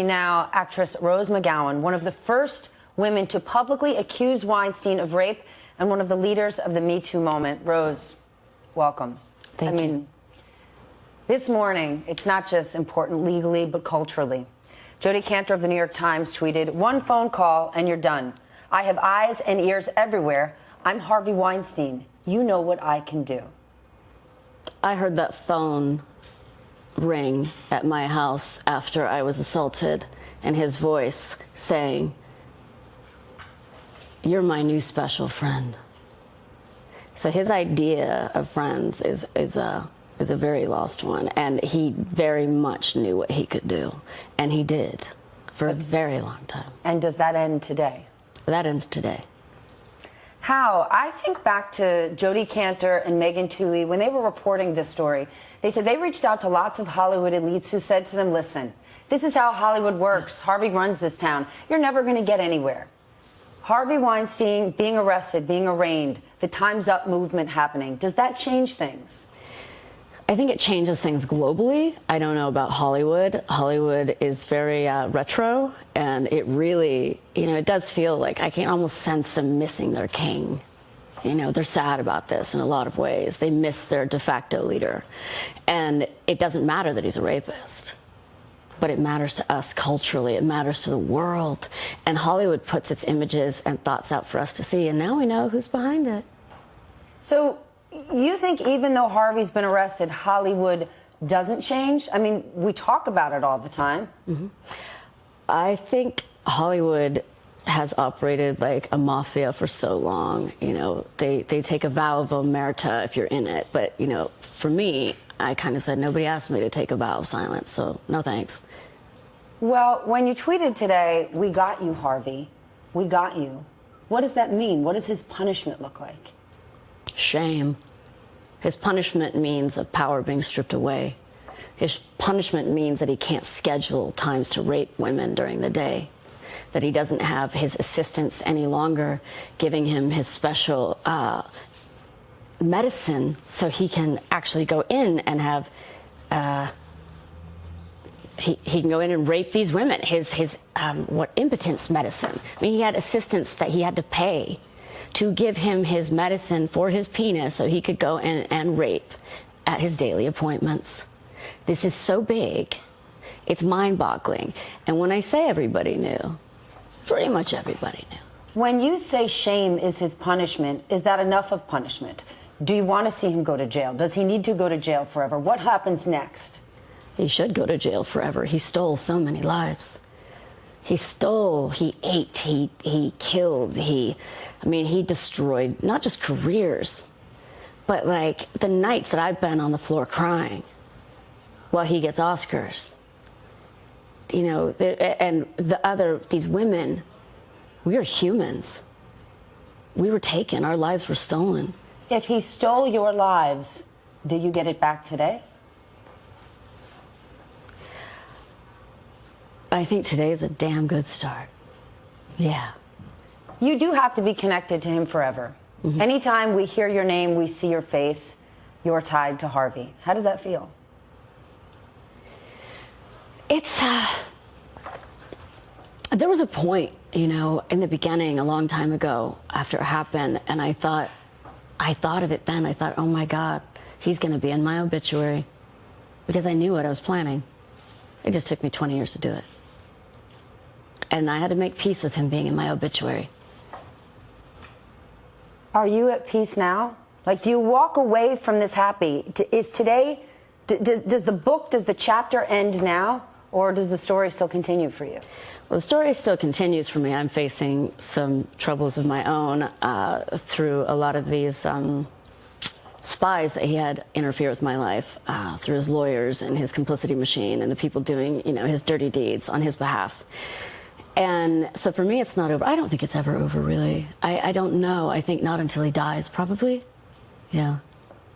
me now actress Rose McGowan, one of the first women to publicly accuse Weinstein of rape and one of the leaders of the Me Too movement. Rose, welcome. Thank you. This morning, it's not just important legally, but culturally. Jodi Kantor of the New York Times tweeted, "One phone call and you're done. I have eyes and ears everywhere. I'm Harvey Weinstein. You know what I can do." I heard that phone ring at my house after I was assaulted, and his voice saying, "You're my new special friend." So his idea of friends is a very lost one, and he very much knew what he could do, and he did for a very long time. And does that end today? That ends today. How? I think back to Jodi Kantor and Megan Twohey when they were reporting this story. They said they reached out to lots of Hollywood elites who said to them, "Listen, this is how Hollywood works. Harvey runs this town. You're never going to get anywhere." Harvey Weinstein being arrested, being arraigned, the Time's Up movement happening. Does that change things? I think it changes things globally. I don't know about Hollywood. Hollywood is very retro, and it really, it does feel like I can almost sense them missing their king. They're sad about this in a lot of ways. They miss their de facto leader. And it doesn't matter that he's a rapist, but it matters to us culturally. It matters to the world. And Hollywood puts its images and thoughts out for us to see, and now we know who's behind it. So you think even though Harvey's been arrested, Hollywood doesn't change? I mean, we talk about it all the time. Mm-hmm. I think Hollywood has operated like a mafia for so long. They take a vow of omerta if you're in it. But, for me, I kind of said, nobody asked me to take a vow of silence, so no thanks. Well, when you tweeted today, "We got you, Harvey. We got you." What does that mean? What does his punishment look like? Shame. His punishment means of power being stripped away. His punishment means that he can't schedule times to rape women during the day, that he doesn't have his assistants any longer giving him his special medicine so he can actually go in and have he can go in and rape these women. His impotence medicine. I mean, he had assistants that he had to pay to give him his medicine for his penis so he could go in and rape at his daily appointments. This is so big, it's mind-boggling. And when I say everybody knew, pretty much everybody knew. When you say shame is his punishment, is that enough of punishment? Do you want to see him go to jail? Does he need to go to jail forever? What happens next? He should go to jail forever. He stole so many lives. He stole, he ate, he killed, he destroyed not just careers, but like the nights that I've been on the floor crying while he gets Oscars. And these women, we are humans. We were taken, our lives were stolen. If he stole your lives, do you get it back today? I think today is a damn good start. Yeah. You do have to be connected to him forever. Mm-hmm. Anytime we hear your name, we see your face, you're tied to Harvey. How does that feel? There was a point, in the beginning, a long time ago, after it happened, and I thought of it then. I thought, oh my God, he's going to be in my obituary, because I knew what I was planning. It just took me 20 years to do it. And I had to make peace with him being in my obituary. Are you at peace now? Like, do you walk away from this happy? Is today, does the chapter end now, or does the story still continue for you? Well, the story still continues for me. I'm facing some troubles of my own through a lot of these spies that he had interfere with my life through his lawyers and his complicity machine and the people doing, his dirty deeds on his behalf. And so for me, it's not over. I don't think it's ever over, really. I don't know. I think not until he dies, probably. Yeah.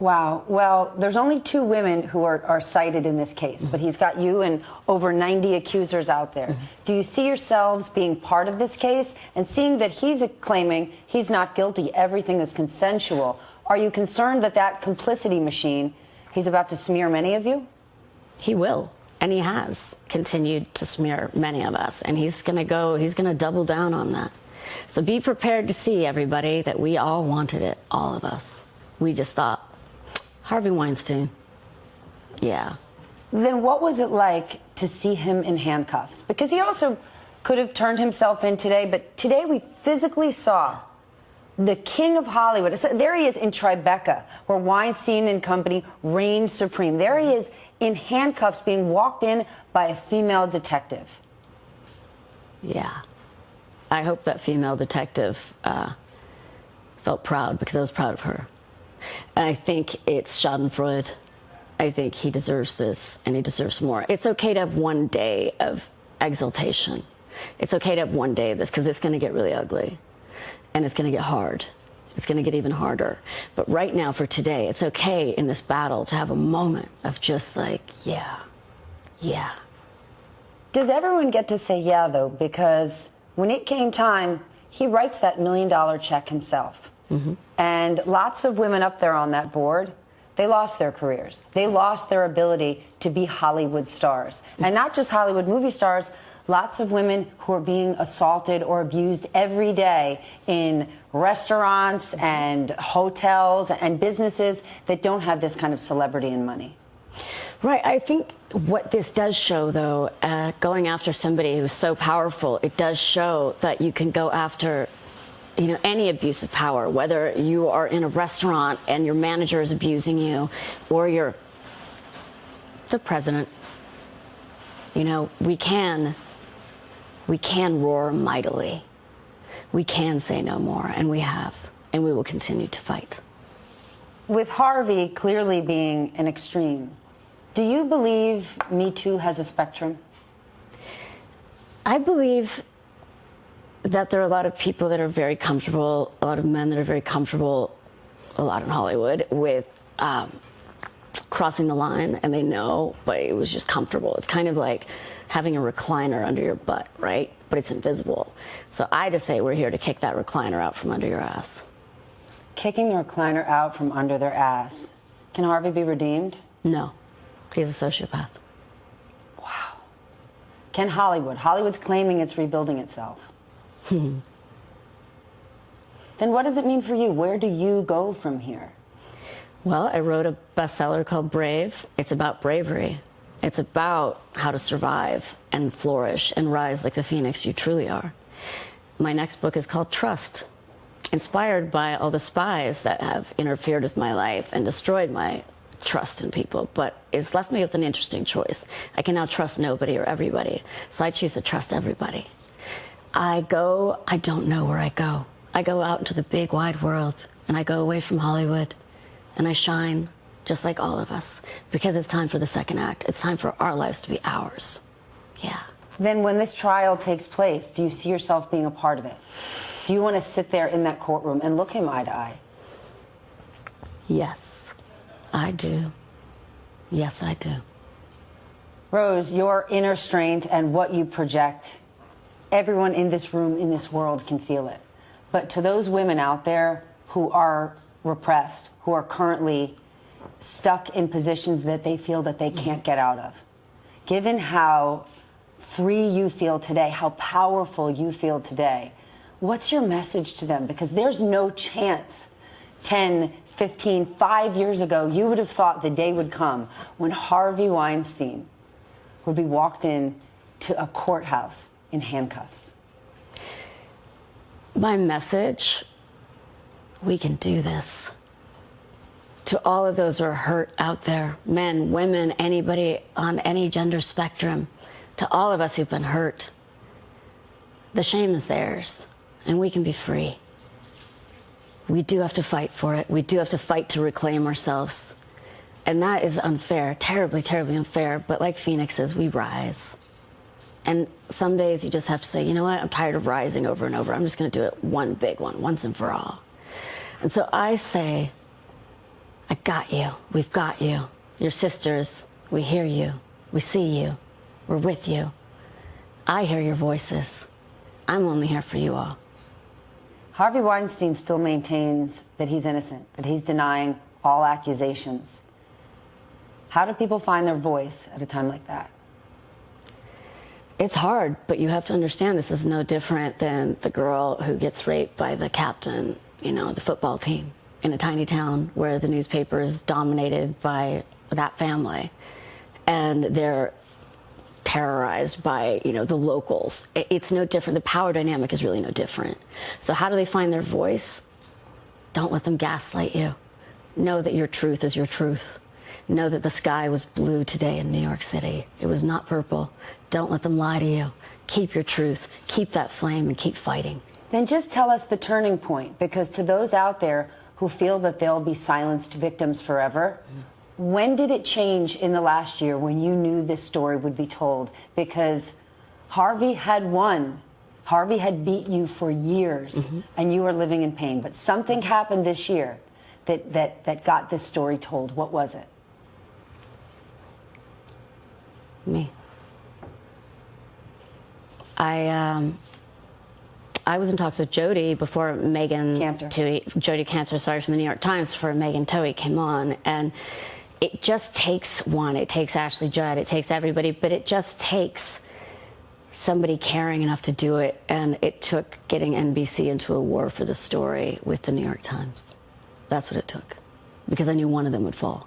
Wow. Well, there's only 2 women who are cited in this case, mm-hmm. but he's got you and over 90 accusers out there. Mm-hmm. Do you see yourselves being part of this case? And seeing that he's claiming he's not guilty, everything is consensual, are you concerned that complicity machine, he's about to smear many of you? He will. And he has continued to smear many of us. And he's going to double down on that. So be prepared to see, everybody, that we all wanted it, all of us. We just thought, Harvey Weinstein, yeah. Then what was it like to see him in handcuffs? Because he also could have turned himself in today, but today we physically saw the king of Hollywood. There he is in Tribeca, where Weinstein and company reigned supreme. There he is in handcuffs being walked in by a female detective. Yeah. I hope that female detective felt proud, because I was proud of her. And I think it's schadenfreude. I think he deserves this, and he deserves more. It's okay to have one day of exaltation. It's okay to have one day of this, because it's going to get really ugly. And it's going to get hard. It's going to get even harder. But right now, for today, it's okay in this battle to have a moment of just like, yeah, yeah. Does everyone get to say yeah, though? Because when it came time, he writes that $1 million check himself. Mm-hmm. And lots of women up there on that board, they lost their careers. They lost their ability to be Hollywood stars. And not just Hollywood movie stars, lots of women who are being assaulted or abused every day in restaurants and hotels and businesses that don't have this kind of celebrity and money. Right. I think what this does show, though, going after somebody who's so powerful, it does show that you can go after, you know, any abuse of power, whether you are in a restaurant and your manager is abusing you, or you're the president. You know, we can roar mightily. We can say no more, and we have, and we will continue to fight. With Harvey clearly being an extreme, do you believe Me Too has a spectrum? I believe that there are a lot of people that are very comfortable, a lot of men that are very comfortable, a lot in Hollywood, with crossing the line, and they know, but it was just comfortable. It's kind of like having a recliner under your butt, right? But it's invisible. So I just say we're here to kick that recliner out from under your ass. Kicking the recliner out from under their ass. Can Harvey be redeemed? No. He's a sociopath. Wow. Can Hollywood? Hollywood's claiming it's rebuilding itself. Then what does it mean for you? Where do you go from here? Well, I wrote a bestseller called Brave. It's about bravery. It's about how to survive and flourish and rise like the phoenix you truly are. My next book is called Trust, inspired by all the spies that have interfered with my life and destroyed my trust in people, but it's left me with an interesting choice. I can now trust nobody or everybody, so I choose to trust everybody. I don't know where I go. I go out into the big wide world, and I go away from Hollywood, and I shine just like all of us, because it's time for the second act. It's time for our lives to be ours. Yeah. Then when this trial takes place, do you see yourself being a part of it? Do you want to sit there in that courtroom and look him eye to eye? Yes, I do. Yes, I do. Rose, your inner strength and what you project, everyone in this room, in this world can feel it. But to those women out there who are repressed, who are currently stuck in positions that they feel that they can't get out of, given how free you feel today, how powerful you feel today, what's your message to them? Because there's no chance 10, 15, 5 years ago, you would have thought the day would come when Harvey Weinstein would be walked in to a courthouse in handcuffs. My message, we can do this. To all of those who are hurt out there, men, women, anybody on any gender spectrum, to all of us who've been hurt, the shame is theirs, and we can be free. We do have to fight for it. We do have to fight to reclaim ourselves. And that is unfair, terribly, terribly unfair. But like phoenixes, we rise. And some days you just have to say, you know what, I'm tired of rising over and over. I'm just going to do it one big one, once and for all. And so I say, I got you. We've got you. Your sisters, we hear you. We see you. We're with you. I hear your voices. I'm only here for you all. Harvey Weinstein still maintains that he's innocent, that he's denying all accusations. How do people find their voice at a time like that? It's hard, but you have to understand this is no different than the girl who gets raped by the captain, the football team in a tiny town where the newspaper is dominated by that family. And they're terrorized by, the locals. It's no different. The power dynamic is really no different. So how do they find their voice? Don't let them gaslight you. Know that your truth is your truth. Know that the sky was blue today in New York City. It was not purple. Don't let them lie to you. Keep your truth. Keep that flame and keep fighting. Then just tell us the turning point, because to those out there who feel that they'll be silenced victims forever, when did it change in the last year when you knew this story would be told? Because Harvey had won. Harvey had beat you for years, and you were living in pain. But something happened this year that got this story told. What was it? Me. I was in talks with Jodi before Megan Twohey, Jodi Kantor, sorry, from the New York Times, before Megan Twohey came on, and it just takes one. It takes Ashley Judd, it takes everybody, but it just takes somebody caring enough to do it, and it took getting NBC into a war for the story with the New York Times. That's what it took, because I knew one of them would fall,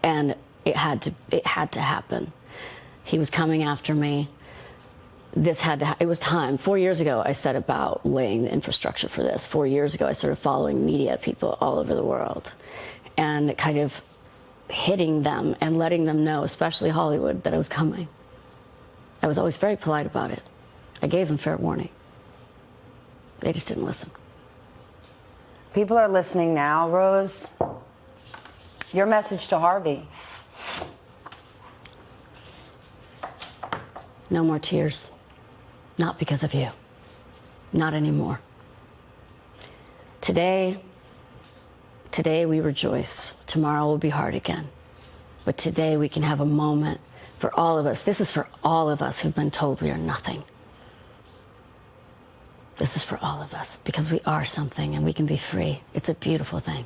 and it had to happen. He was coming after me. It was time. 4 years ago, I set about laying the infrastructure for this. 4 years ago, I started following media people all over the world and kind of hitting them and letting them know, especially Hollywood, that I was coming. I was always very polite about it. I gave them fair warning. They just didn't listen. People are listening now. Rose, your message to Harvey. No more tears. Not because of you. Not anymore. Today we rejoice. Tomorrow will be hard again. But today we can have a moment for all of us. This is for all of us who've been told we are nothing. This is for all of us, because we are something and we can be free. It's a beautiful thing.